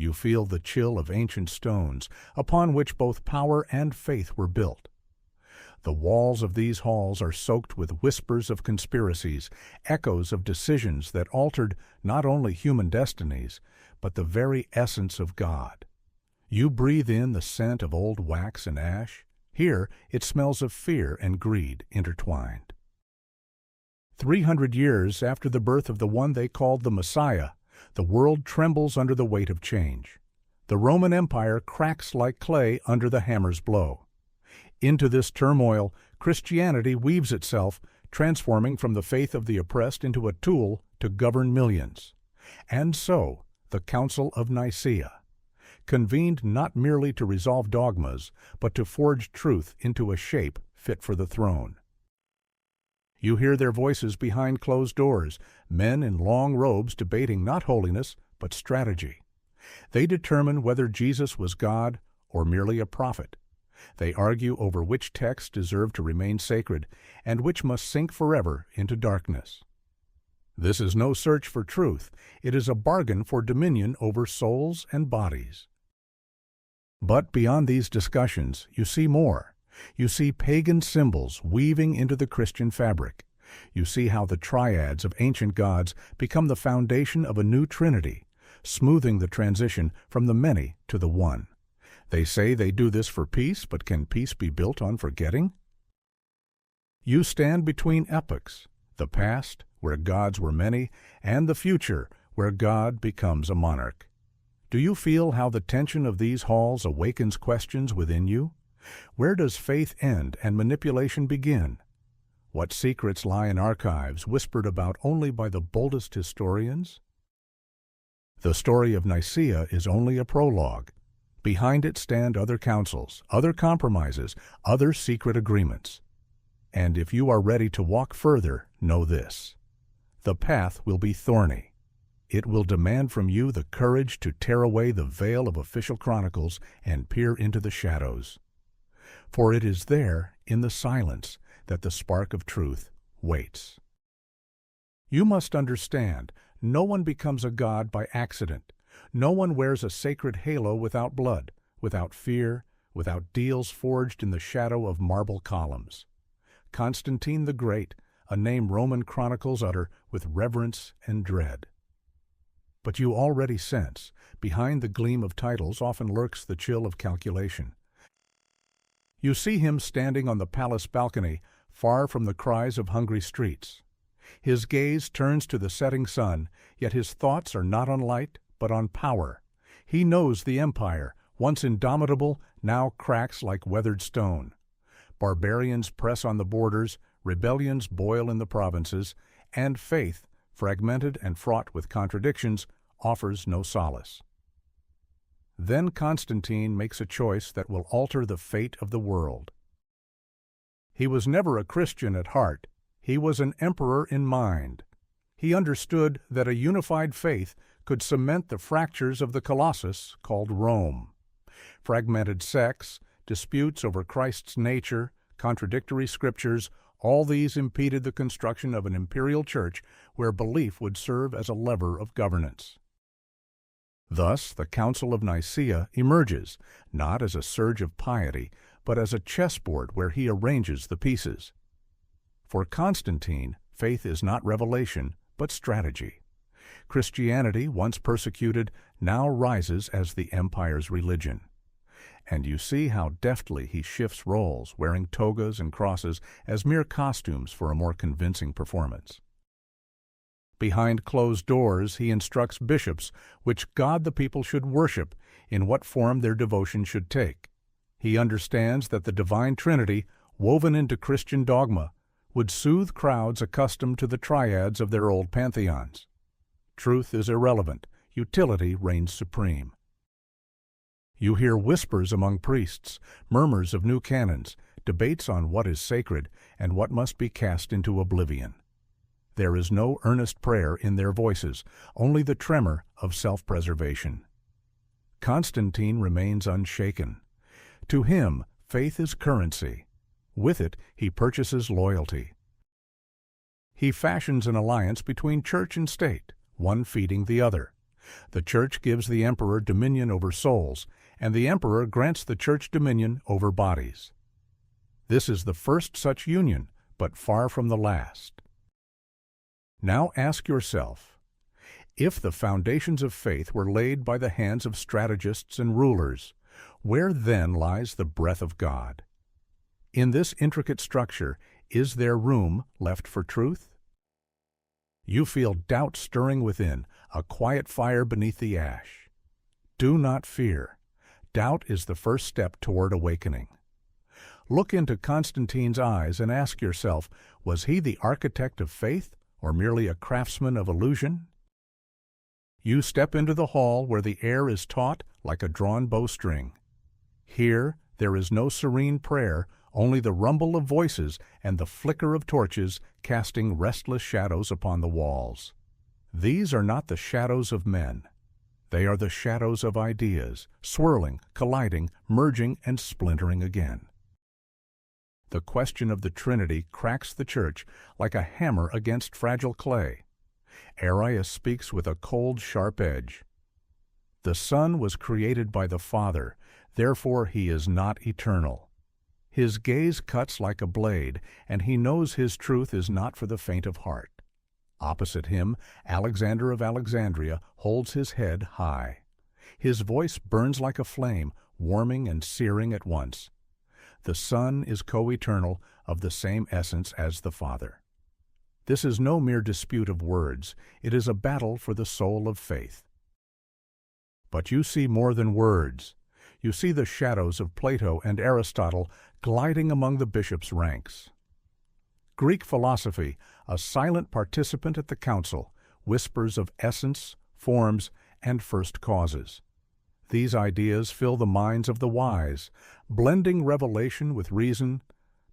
You feel the chill of ancient stones, upon which both power and faith were built. The walls of these halls are soaked with whispers of conspiracies, echoes of decisions that altered not only human destinies, but the very essence of God. You breathe in the scent of old wax and ash. Here it smells of fear and greed intertwined. 300 years after the birth of the one they called the Messiah, the world trembles under the weight of change. The Roman Empire cracks like clay under the hammer's blow. Into this turmoil, Christianity weaves itself, transforming from the faith of the oppressed into a tool to govern millions. And so, the Council of Nicaea, convened not merely to resolve dogmas, but to forge truth into a shape fit for the throne. You hear their voices behind closed doors, men in long robes debating not holiness, but strategy. They determine whether Jesus was God or merely a prophet. They argue over which texts deserve to remain sacred and which must sink forever into darkness. This is no search for truth. It is a bargain for dominion over souls and bodies. But beyond these discussions, you see more. You see pagan symbols weaving into the Christian fabric. You see how the triads of ancient gods become the foundation of a new trinity, smoothing the transition from the many to the one. They say they do this for peace, but can peace be built on forgetting? You stand between epochs, the past, where gods were many, and the future, where God becomes a monarch. Do you feel how the tension of these halls awakens questions within you? Where does faith end and manipulation begin? What secrets lie in archives whispered about only by the boldest historians? The story of Nicaea is only a prologue. Behind it stand other councils, other compromises, other secret agreements. And if you are ready to walk further, know this: the path will be thorny. It will demand from you the courage to tear away the veil of official chronicles and peer into the shadows. For it is there, in the silence, that the spark of truth waits. You must understand, no one becomes a god by accident. No one wears a sacred halo without blood, without fear, without deals forged in the shadow of marble columns. Constantine the Great, a name Roman chronicles utter with reverence and dread. But you already sense, behind the gleam of titles often lurks the chill of calculation. You see him standing on the palace balcony, far from the cries of hungry streets. His gaze turns to the setting sun, yet his thoughts are not on light, but on power. He knows the empire, once indomitable, now cracks like weathered stone. Barbarians press on the borders, rebellions boil in the provinces, and faith, fragmented and fraught with contradictions, offers no solace. Then Constantine makes a choice that will alter the fate of the world. He was never a Christian at heart. He was an emperor in mind. He understood that a unified faith could cement the fractures of the colossus called Rome. Fragmented sects, disputes over Christ's nature, contradictory scriptures, all these impeded the construction of an imperial church where belief would serve as a lever of governance. Thus, the Council of Nicaea emerges, not as a surge of piety, but as a chessboard where he arranges the pieces. For Constantine, faith is not revelation, but strategy. Christianity, once persecuted, now rises as the empire's religion. And you see how deftly he shifts roles, wearing togas and crosses as mere costumes for a more convincing performance. Behind closed doors, he instructs bishops which God the people should worship, in what form their devotion should take. He understands that the divine Trinity, woven into Christian dogma, would soothe crowds accustomed to the triads of their old pantheons. Truth is irrelevant, utility reigns supreme. You hear whispers among priests, murmurs of new canons, debates on what is sacred and what must be cast into oblivion. There is no earnest prayer in their voices, only the tremor of self-preservation. Constantine remains unshaken. To him, faith is currency. With it, he purchases loyalty. He fashions an alliance between church and state, one feeding the other. The Church gives the Emperor dominion over souls, and the Emperor grants the Church dominion over bodies. This is the first such union, but far from the last. Now ask yourself, if the foundations of faith were laid by the hands of strategists and rulers, where then lies the breath of God? In this intricate structure, is there room left for truth? You feel doubt stirring within, a quiet fire beneath the ash. Do not fear. Doubt is the first step toward awakening. Look into Constantine's eyes and ask yourself, was he the architect of faith or merely a craftsman of illusion? You step into the hall where the air is taut like a drawn bowstring. Here there is no serene prayer, only the rumble of voices and the flicker of torches casting restless shadows upon the walls. These are not the shadows of men. They are the shadows of ideas, swirling, colliding, merging, and splintering again. The question of the Trinity cracks the Church like a hammer against fragile clay. Arius speaks with a cold, sharp edge. The Son was created by the Father, therefore he is not eternal. His gaze cuts like a blade, and he knows his truth is not for the faint of heart. Opposite him, Alexander of Alexandria holds his head high. His voice burns like a flame, warming and searing at once. The Son is co-eternal, of the same essence as the Father. This is no mere dispute of words, it is a battle for the soul of faith. But you see more than words. You see the shadows of Plato and Aristotle gliding among the bishops' ranks. Greek philosophy, a silent participant at the council, whispers of essence, forms, and first causes. These ideas fill the minds of the wise, blending revelation with reason,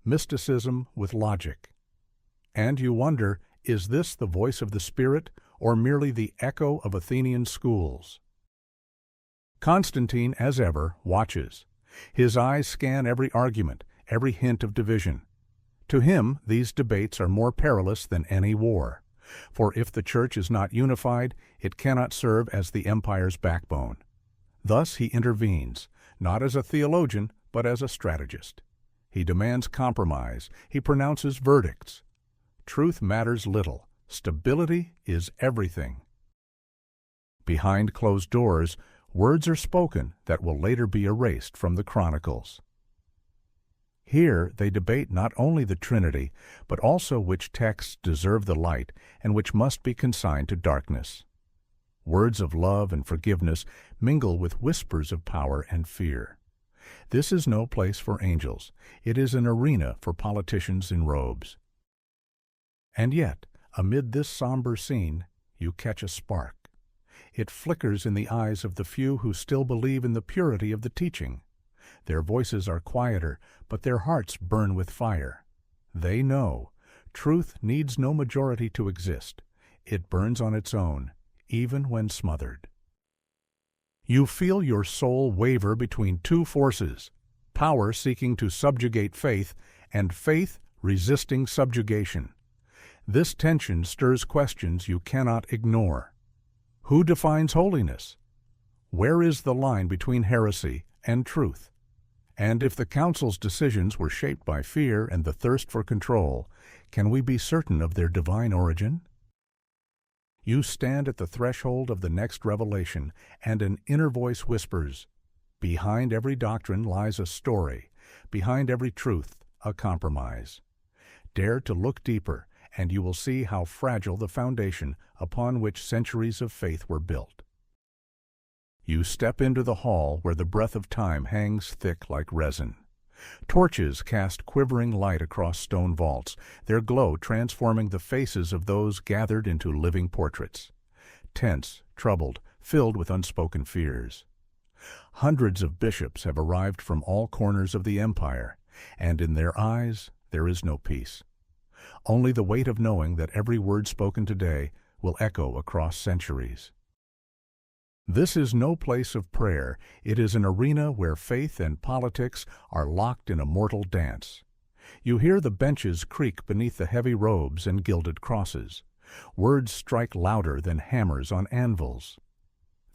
mysticism with logic. And you wonder, is this the voice of the Spirit, or merely the echo of Athenian schools? Constantine, as ever, watches. His eyes scan every argument, every hint of division. To him, these debates are more perilous than any war. For if the Church is not unified, it cannot serve as the empire's backbone. Thus he intervenes, not as a theologian, but as a strategist. He demands compromise. He pronounces verdicts. Truth matters little. Stability is everything. Behind closed doors, words are spoken that will later be erased from the chronicles. Here they debate not only the Trinity, but also which texts deserve the light and which must be consigned to darkness. Words of love and forgiveness mingle with whispers of power and fear. This is no place for angels. It is an arena for politicians in robes. And yet, amid this somber scene, you catch a spark. It flickers in the eyes of the few who still believe in the purity of the teaching. Their voices are quieter, but their hearts burn with fire. They know truth needs no majority to exist. It burns on its own, even when smothered. You feel your soul waver between two forces, power seeking to subjugate faith and faith resisting subjugation. This tension stirs questions you cannot ignore. Who defines holiness? Where is the line between heresy and truth? And if the Council's decisions were shaped by fear and the thirst for control, can we be certain of their divine origin? You stand at the threshold of the next revelation, and an inner voice whispers, behind every doctrine lies a story, behind every truth a compromise. Dare to look deeper, and you will see how fragile the foundation upon which centuries of faith were built. You step into the hall where the breath of time hangs thick like resin. Torches cast quivering light across stone vaults, their glow transforming the faces of those gathered into living portraits. Tense, troubled, filled with unspoken fears. Hundreds of bishops have arrived from all corners of the empire, and in their eyes there is no peace. Only the weight of knowing that every word spoken today will echo across centuries. This is no place of prayer. It is an arena where faith and politics are locked in a mortal dance. You hear the benches creak beneath the heavy robes and gilded crosses. Words strike louder than hammers on anvils.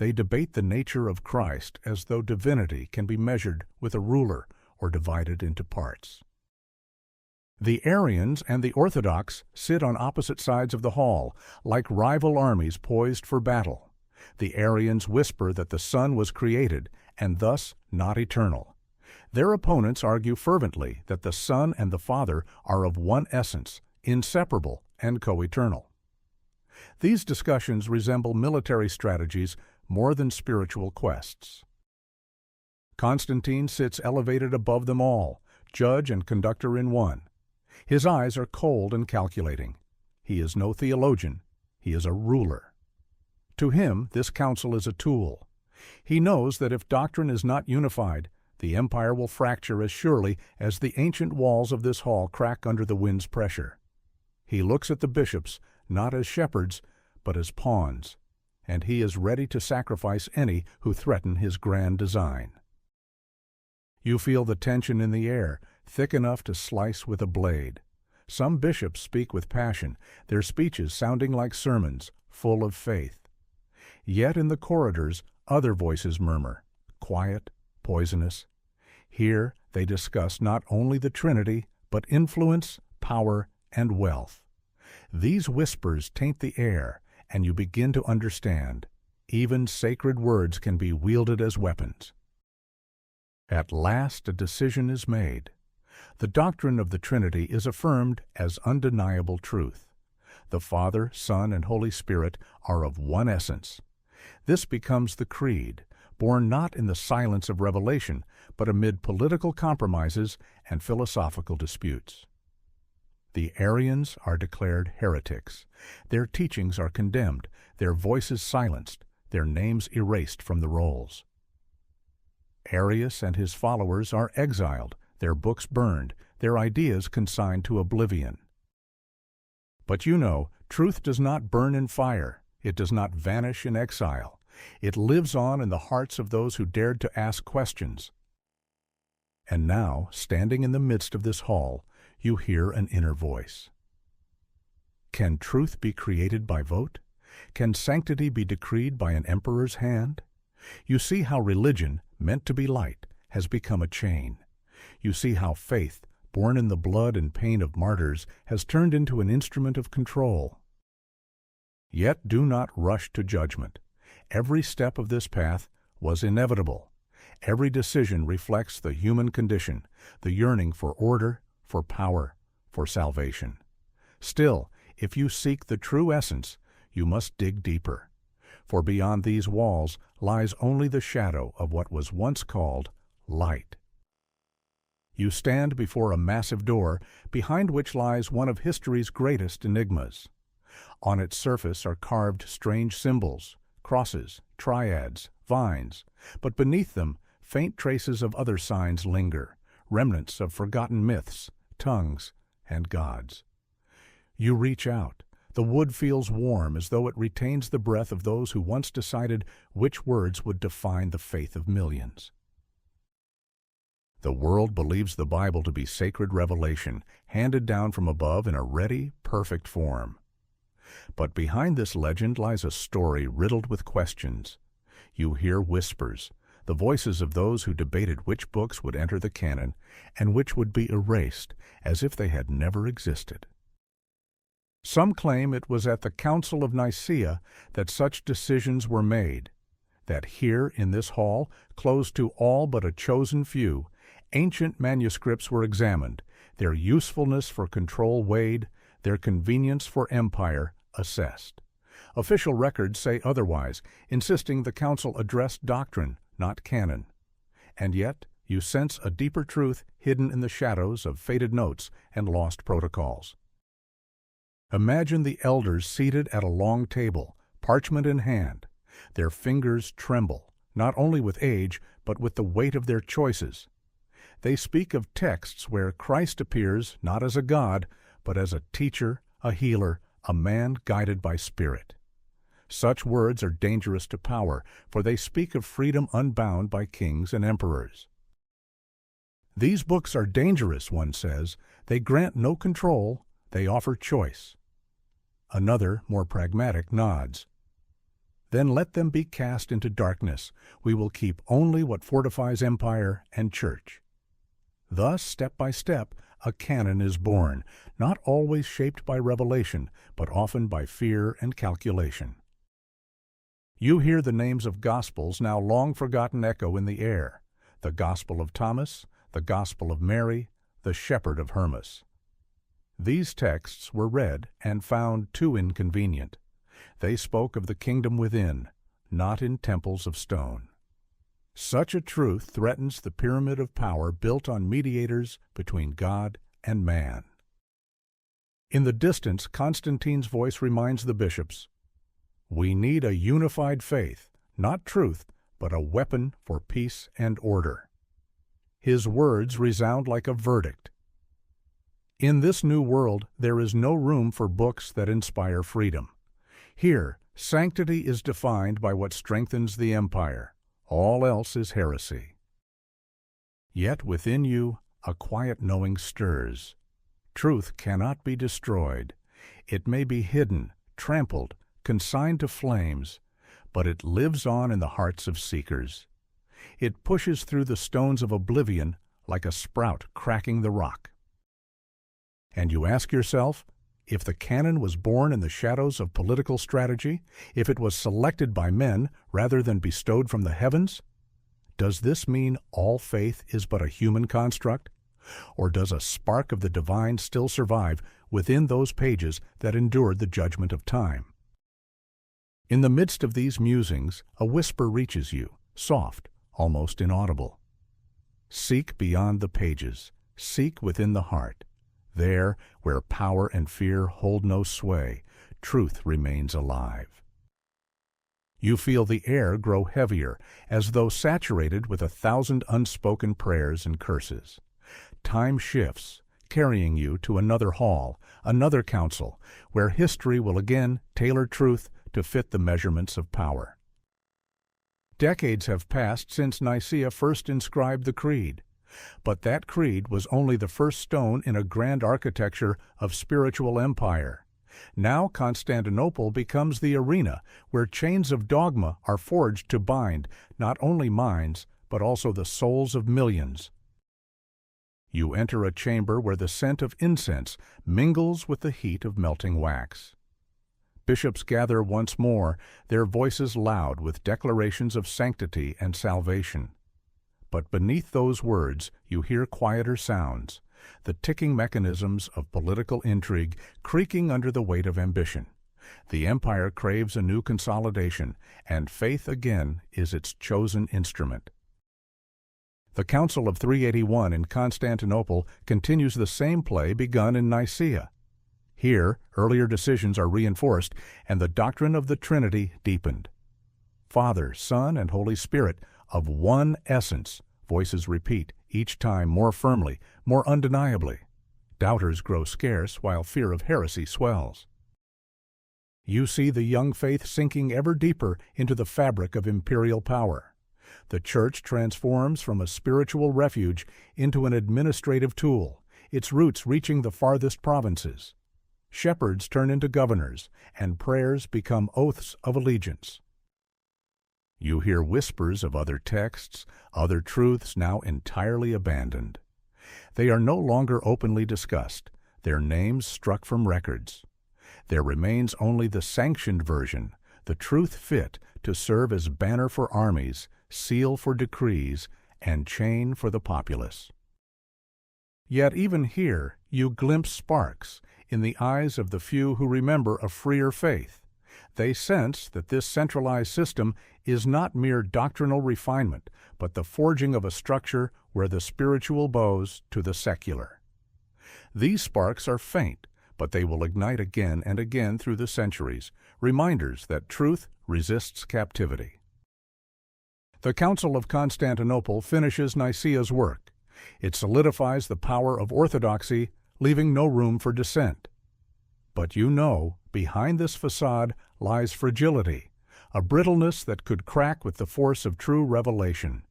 They debate the nature of Christ as though divinity can be measured with a ruler or divided into parts. The Arians and the Orthodox sit on opposite sides of the hall, like rival armies poised for battle. The Arians whisper that the Son was created and thus not eternal. Their opponents argue fervently that the Son and the Father are of one essence, inseparable and co-eternal. These discussions resemble military strategies more than spiritual quests. Constantine sits elevated above them all, judge and conductor in one. His eyes are cold and calculating. He is no theologian, he is a ruler. To him, this council is a tool. He knows that if doctrine is not unified, the empire will fracture as surely as the ancient walls of this hall crack under the wind's pressure. He looks at the bishops not as shepherds, but as pawns, and he is ready to sacrifice any who threaten his grand design. You feel the tension in the air, thick enough to slice with a blade. Some bishops speak with passion, their speeches sounding like sermons, full of faith. Yet in the corridors, other voices murmur, quiet, poisonous. Here they discuss not only the Trinity, but influence, power, and wealth. These whispers taint the air, and you begin to understand. Even sacred words can be wielded as weapons. At last a decision is made. The doctrine of the Trinity is affirmed as undeniable truth. The Father, Son, and Holy Spirit are of one essence. This becomes the creed, born not in the silence of revelation, but amid political compromises and philosophical disputes. The Arians are declared heretics. Their teachings are condemned, their voices silenced, their names erased from the rolls. Arius and his followers are exiled, their books burned, their ideas consigned to oblivion. But you know, truth does not burn in fire, it does not vanish in exile. It lives on in the hearts of those who dared to ask questions. And now, standing in the midst of this hall, you hear an inner voice. Can truth be created by vote? Can sanctity be decreed by an emperor's hand? You see how religion, meant to be light, has become a chain. You see how faith, born in the blood and pain of martyrs, has turned into an instrument of control. Yet do not rush to judgment. Every step of this path was inevitable. Every decision reflects the human condition, the yearning for order, for power, for salvation. Still, if you seek the true essence, you must dig deeper. For beyond these walls lies only the shadow of what was once called light. You stand before a massive door, behind which lies one of history's greatest enigmas. On its surface are carved strange symbols, crosses, triads, vines, but beneath them faint traces of other signs linger, remnants of forgotten myths, tongues, and gods. You reach out. The wood feels warm as though it retains the breath of those who once decided which words would define the faith of millions. The world believes the Bible to be sacred revelation, handed down from above in a ready, perfect form. But behind this legend lies a story riddled with questions. You hear whispers, the voices of those who debated which books would enter the canon and which would be erased as if they had never existed. Some claim it was at the Council of Nicaea that such decisions were made, that here in this hall, closed to all but a chosen few, ancient manuscripts were examined, their usefulness for control weighed, their convenience for empire assessed. Official records say otherwise, insisting the council addressed doctrine, not canon. And yet, you sense a deeper truth hidden in the shadows of faded notes and lost protocols. Imagine the elders seated at a long table, parchment in hand. Their fingers tremble, not only with age, but with the weight of their choices. They speak of texts where Christ appears not as a god, but as a teacher, a healer, a man guided by spirit. Such words are dangerous to power, for they speak of freedom unbound by kings and emperors. These books are dangerous, one says. They grant no control, they offer choice. Another, more pragmatic, nods. Then let them be cast into darkness. We will keep only what fortifies empire and church. Thus, step by step, a canon is born, not always shaped by revelation, but often by fear and calculation. You hear the names of Gospels now long forgotten echo in the air: the Gospel of Thomas, the Gospel of Mary, the Shepherd of Hermas. These texts were read and found too inconvenient. They spoke of the kingdom within, not in temples of stone. Such a truth threatens the pyramid of power built on mediators between God and man. In the distance, Constantine's voice reminds the bishops, "We need a unified faith, not truth, but a weapon for peace and order." His words resound like a verdict. In this new world, there is no room for books that inspire freedom. Here, sanctity is defined by what strengthens the empire. All else is heresy. Yet within you, a quiet knowing stirs. Truth cannot be destroyed. It may be hidden, trampled, consigned to flames, but it lives on in the hearts of seekers. It pushes through the stones of oblivion like a sprout cracking the rock. And you ask yourself, if the canon was born in the shadows of political strategy, if it was selected by men rather than bestowed from the heavens, does this mean all faith is but a human construct? Or does a spark of the divine still survive within those pages that endured the judgment of time? In the midst of these musings, a whisper reaches you, soft, almost inaudible. Seek beyond the pages, seek within the heart. There, where power and fear hold no sway, truth remains alive. You feel the air grow heavier, as though saturated with 1,000 unspoken prayers and curses. Time shifts, carrying you to another hall, another council, where history will again tailor truth to fit the measurements of power. Decades have passed since Nicaea first inscribed the Creed. But that creed was only the first stone in a grand architecture of spiritual empire. Now Constantinople becomes the arena where chains of dogma are forged to bind not only minds, but also the souls of millions. You enter a chamber where the scent of incense mingles with the heat of melting wax. Bishops gather once more, their voices loud with declarations of sanctity and salvation. But beneath those words, you hear quieter sounds, the ticking mechanisms of political intrigue creaking under the weight of ambition. The empire craves a new consolidation, and faith again is its chosen instrument. The Council of 381 in Constantinople continues the same play begun in Nicaea. Here, earlier decisions are reinforced, and the doctrine of the Trinity deepened. Father, Son, and Holy Spirit, of one essence, voices repeat, each time more firmly, more undeniably. Doubters grow scarce while fear of heresy swells. You see the young faith sinking ever deeper into the fabric of imperial power. The Church transforms from a spiritual refuge into an administrative tool, its roots reaching the farthest provinces. Shepherds turn into governors, and prayers become oaths of allegiance. You hear whispers of other texts, other truths now entirely abandoned. They are no longer openly discussed, their names struck from records. There remains only the sanctioned version, the truth fit to serve as banner for armies, seal for decrees, and chain for the populace. Yet even here you glimpse sparks in the eyes of the few who remember a freer faith. They sense that this centralized system is not mere doctrinal refinement, but the forging of a structure where the spiritual bows to the secular. These sparks are faint, but they will ignite again and again through the centuries, reminders that truth resists captivity. The Council of Constantinople finishes Nicaea's work. It solidifies the power of orthodoxy, leaving no room for dissent. But you know, behind this facade lies fragility, a brittleness that could crack with the force of true revelation.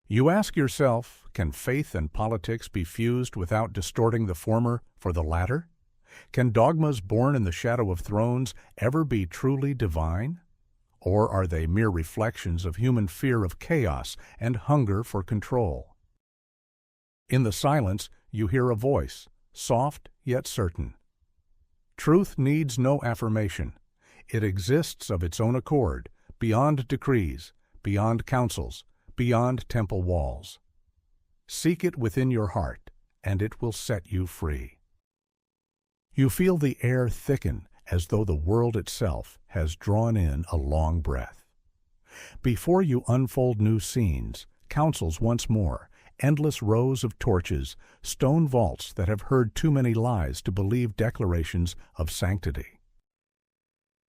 You ask yourself, can faith and politics be fused without distorting the former for the latter? Can dogmas born in the shadow of thrones ever be truly divine? Or are they mere reflections of human fear of chaos and hunger for control? In the silence, you hear a voice, soft yet certain. Truth needs no affirmation. It exists of its own accord, beyond decrees, beyond councils, beyond temple walls. Seek it within your heart, and it will set you free. You feel the air thicken as though the world itself has drawn in a long breath. Before you unfold new scenes, councils once more, endless rows of torches, stone vaults that have heard too many lies to believe declarations of sanctity.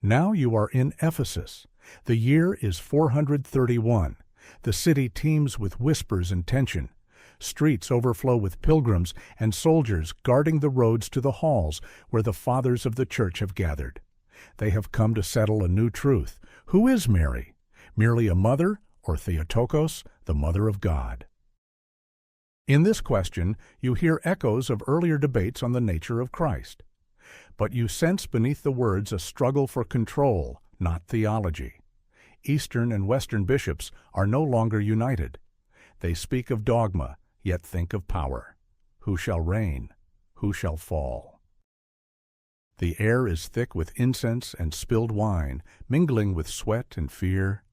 Now you are in Ephesus. The year is 431. The city teems with whispers and tension. Streets overflow with pilgrims and soldiers guarding the roads to the halls where the fathers of the church have gathered. They have come to settle a new truth. Who is Mary? Merely a mother, or Theotokos, the mother of God? In this question, you hear echoes of earlier debates on the nature of Christ. But you sense beneath the words a struggle for control, not theology. Eastern and Western bishops are no longer united. They speak of dogma, yet think of power. Who shall reign? Who shall fall? The air is thick with incense and spilled wine, mingling with sweat and fear.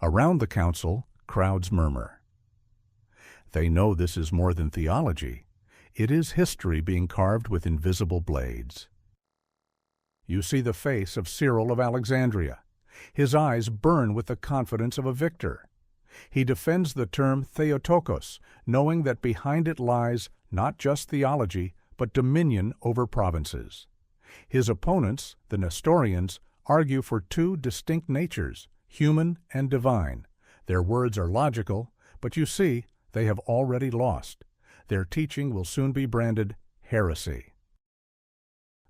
Around the council, crowds murmur. They know this is more than theology. It is history being carved with invisible blades. You see the face of Cyril of Alexandria. His eyes burn with the confidence of a victor. He defends the term Theotokos, knowing that behind it lies not just theology, but dominion over provinces. His opponents, the Nestorians, argue for two distinct natures, human and divine. Their words are logical, but you see, they have already lost. Their teaching will soon be branded heresy.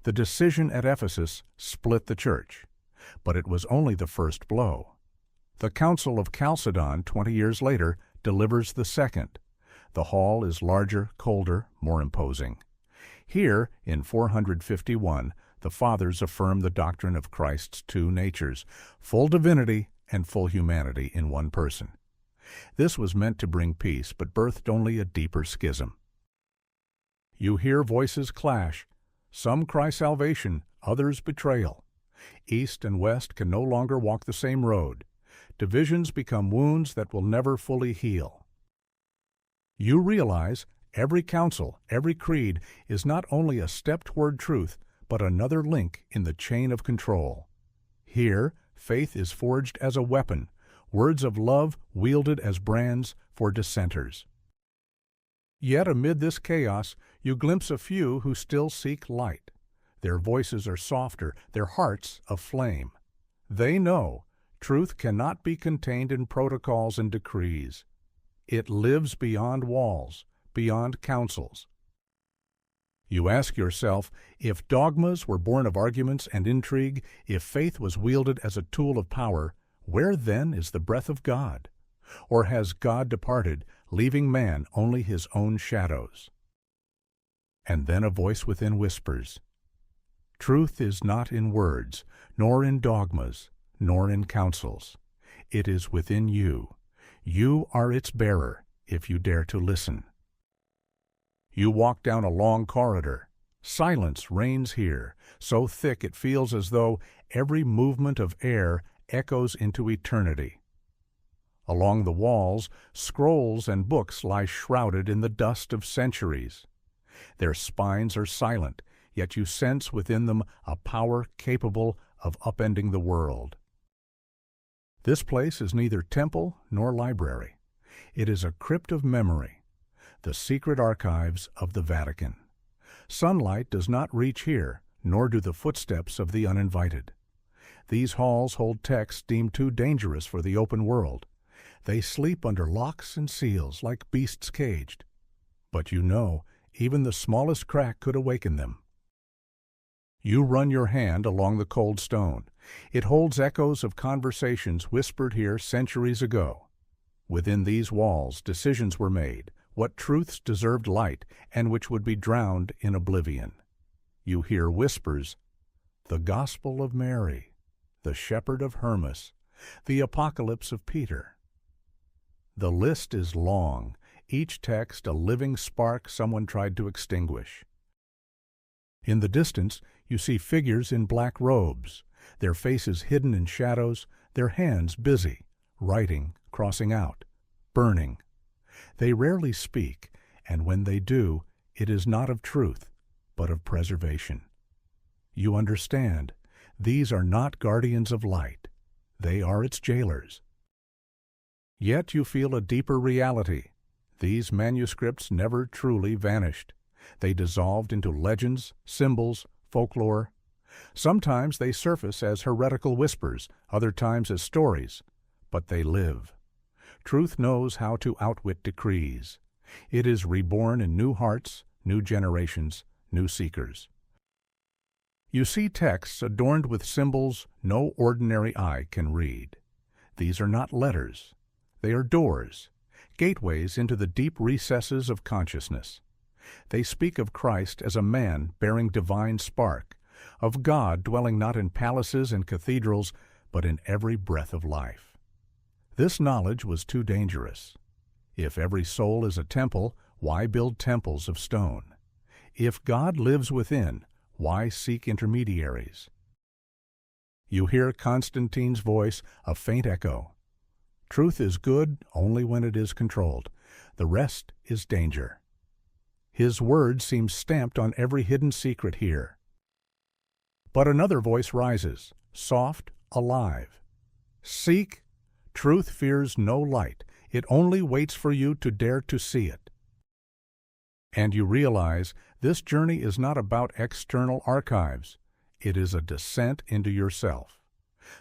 The decision at Ephesus split the church, but it was only the first blow. The Council of Chalcedon 20 years later delivers the second. The hall is larger, colder, more imposing. Here, in 451, the Fathers affirm the doctrine of Christ's two natures, full divinity and full humanity in one person. This was meant to bring peace, but birthed only a deeper schism. You hear voices clash. Some cry salvation, others betrayal. East and West can no longer walk the same road. Divisions become wounds that will never fully heal. You realize every council, every creed is not only a step toward truth, but another link in the chain of control. Here, faith is forged as a weapon, words of love wielded as brands for dissenters. Yet amid this chaos, you glimpse a few who still seek light. Their voices are softer, their hearts aflame. They know truth cannot be contained in protocols and decrees. It lives beyond walls, beyond councils. You ask yourself, if dogmas were born of arguments and intrigue, if faith was wielded as a tool of power, where then is the breath of God? Or has God departed, leaving man only his own shadows? And then a voice within whispers, truth is not in words, nor in dogmas, nor in councils. It is within you. You are its bearer, if you dare to listen. You walk down a long corridor. Silence reigns here, so thick it feels as though every movement of air echoes into eternity. Along the walls, scrolls and books lie shrouded in the dust of centuries. Their spines are silent, yet you sense within them a power capable of upending the world. This place is neither temple nor library. It is a crypt of memory, the secret archives of the Vatican. Sunlight does not reach here, nor do the footsteps of the uninvited. These halls hold texts deemed too dangerous for the open world. They sleep under locks and seals like beasts caged. But you know, even the smallest crack could awaken them. You run your hand along the cold stone. It holds echoes of conversations whispered here centuries ago. Within these walls, decisions were made, what truths deserved light and which would be drowned in oblivion. You hear whispers, the Gospel of Mary, the Shepherd of Hermas, The Apocalypse of Peter. The list is long, each text a living spark someone tried to extinguish. In the distance, you see figures in black robes, their faces hidden in shadows, their hands busy, writing, crossing out, burning. They rarely speak, and when they do, it is not of truth, but of preservation. You understand, these are not guardians of light. They are its jailers. Yet you feel a deeper reality. These manuscripts never truly vanished. They dissolved into legends, symbols, folklore. Sometimes they surface as heretical whispers, other times as stories, but they live. Truth knows how to outwit decrees. It is reborn in new hearts, new generations, new seekers. You see texts adorned with symbols no ordinary eye can read. These are not letters. They are doors, gateways into the deep recesses of consciousness. They speak of Christ as a man bearing divine spark, of God dwelling not in palaces and cathedrals, but in every breath of life. This knowledge was too dangerous. If every soul is a temple, why build temples of stone? If God lives within, why seek intermediaries? You hear Constantine's voice, a faint echo. Truth is good only when it is controlled. The rest is danger. His word seems stamped on every hidden secret here. But another voice rises, soft, alive. Seek. Truth fears no light. It only waits for you to dare to see it. And you realize this journey is not about external archives. It is a descent into yourself.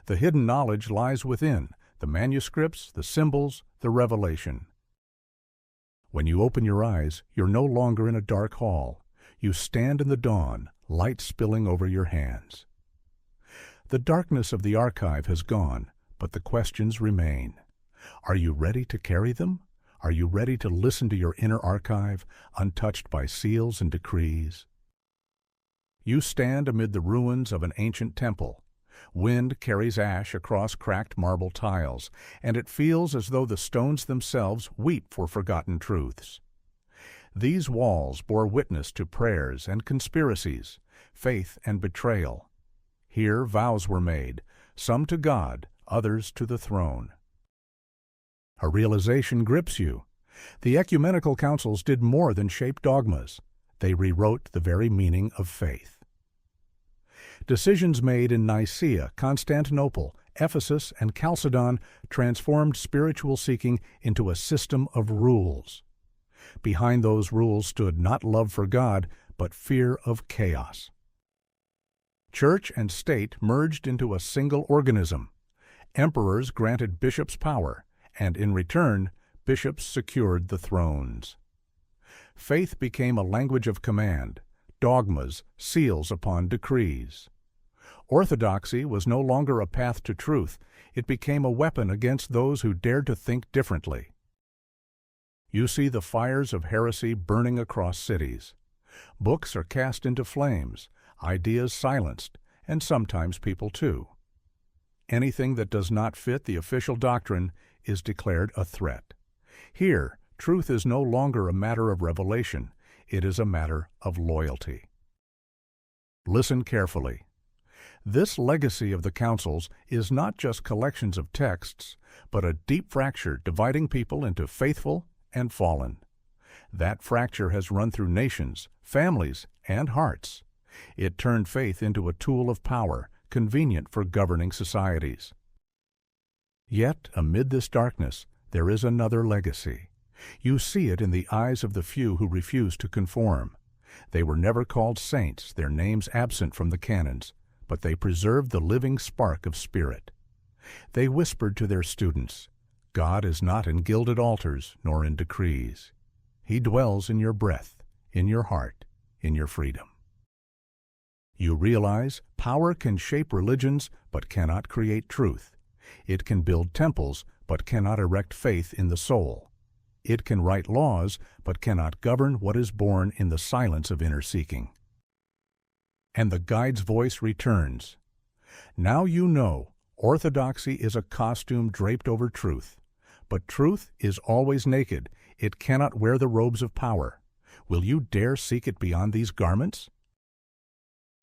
The hidden knowledge lies within, the manuscripts, the symbols, the revelation. When you open your eyes, you're no longer in a dark hall. You stand in the dawn, light spilling over your hands. The darkness of the archive has gone, but the questions remain. Are you ready to carry them? Are you ready to listen to your inner archive, untouched by seals and decrees? You stand amid the ruins of an ancient temple. Wind carries ash across cracked marble tiles, and it feels as though the stones themselves weep for forgotten truths. These walls bore witness to prayers and conspiracies, faith and betrayal. Here vows were made, some to God, others to the throne. A realization grips you. The ecumenical councils did more than shape dogmas. They rewrote the very meaning of faith. Decisions made in Nicaea, Constantinople, Ephesus, and Chalcedon transformed spiritual seeking into a system of rules. Behind those rules stood not love for God, but fear of chaos. Church and state merged into a single organism. Emperors granted bishops power, and in return, bishops secured the thrones. Faith became a language of command, dogmas, seals upon decrees. Orthodoxy was no longer a path to truth. It became a weapon against those who dared to think differently. You see the fires of heresy burning across cities. Books are cast into flames, ideas silenced, and sometimes people too. Anything that does not fit the official doctrine is declared a threat. Here, truth is no longer a matter of revelation. It is a matter of loyalty. Listen carefully. This legacy of the councils is not just collections of texts, but a deep fracture dividing people into faithful and fallen. That fracture has run through nations, families, and hearts. It turned faith into a tool of power, convenient for governing societies. Yet, amid this darkness, there is another legacy. You see it in the eyes of the few who refuse to conform. They were never called saints, their names absent from the canons, but they preserved the living spark of spirit. They whispered to their students, God is not in gilded altars nor in decrees. He dwells in your breath, in your heart, in your freedom. You realize power can shape religions but cannot create truth. It can build temples but cannot erect faith in the soul. It can write laws but cannot govern what is born in the silence of inner seeking. And the guide's voice returns. Now you know, Orthodoxy is a costume draped over truth. But truth is always naked. It cannot wear the robes of power. Will you dare seek it beyond these garments?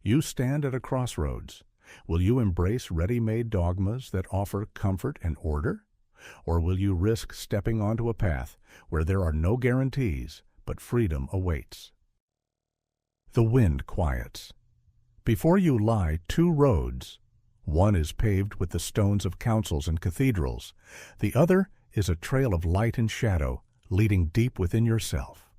You stand at a crossroads. Will you embrace ready-made dogmas that offer comfort and order? Or will you risk stepping onto a path where there are no guarantees, but freedom awaits? The wind quiets. Before you lie two roads. One is paved with the stones of councils and cathedrals. The other is a trail of light and shadow leading deep within yourself.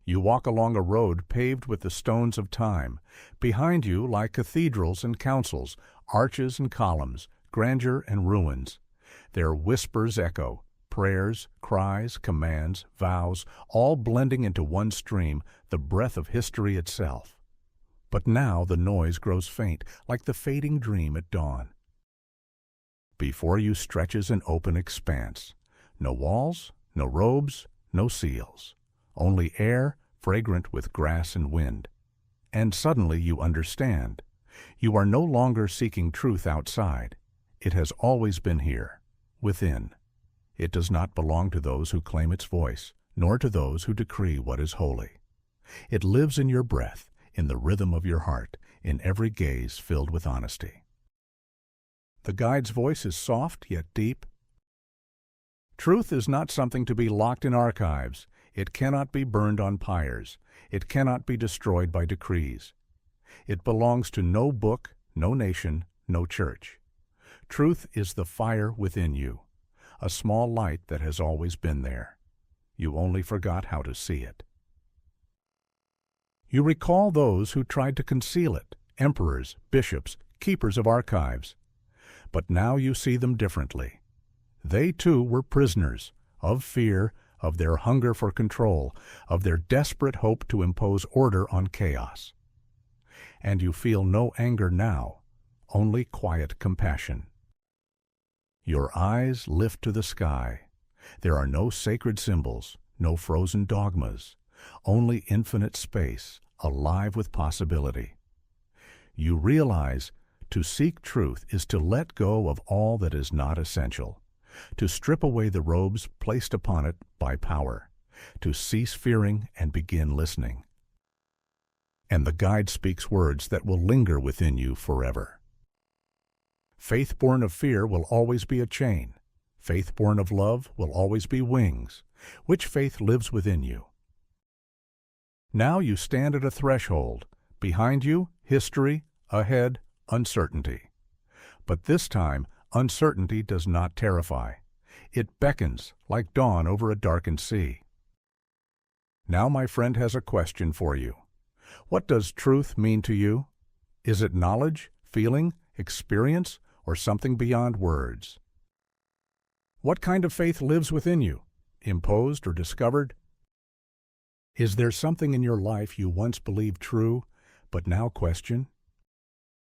You walk along a road paved with the stones of time. Behind you lie cathedrals and councils, arches and columns, grandeur and ruins. Their whispers echo, prayers, cries, commands, vows, all blending into one stream, the breath of history itself. But now the noise grows faint, like the fading dream at dawn. Before you stretches an open expanse. No walls, no robes, no seals. Only air, fragrant with grass and wind. And suddenly you understand. You are no longer seeking truth outside. It has always been here, within. It does not belong to those who claim its voice, nor to those who decree what is holy. It lives in your breath, in the rhythm of your heart, in every gaze filled with honesty. The guide's voice is soft yet deep. Truth is not something to be locked in archives. It cannot be burned on pyres. It cannot be destroyed by decrees. It belongs to no book, no nation, no church. Truth is the fire within you, a small light that has always been there. You only forgot how to see it. You recall those who tried to conceal it, emperors, bishops, keepers of archives. But now you see them differently. They too were prisoners, of fear, of their hunger for control, of their desperate hope to impose order on chaos. And you feel no anger now, only quiet compassion. Your eyes lift to the sky. There are no sacred symbols, no frozen dogmas, only infinite space, alive with possibility. You realize to seek truth is to let go of all that is not essential, to strip away the robes placed upon it by power, to cease fearing and begin listening. And the guide speaks words that will linger within you forever. Faith born of fear will always be a chain. Faith born of love will always be wings. Which faith lives within you? Now you stand at a threshold. Behind you, history. Ahead, uncertainty. But this time, uncertainty does not terrify. It beckons like dawn over a darkened sea. Now my friend has a question for you. What does truth mean to you? Is it knowledge, feeling, experience, or something beyond words? What kind of faith lives within you, imposed or discovered? Is there something in your life you once believed true, but now question?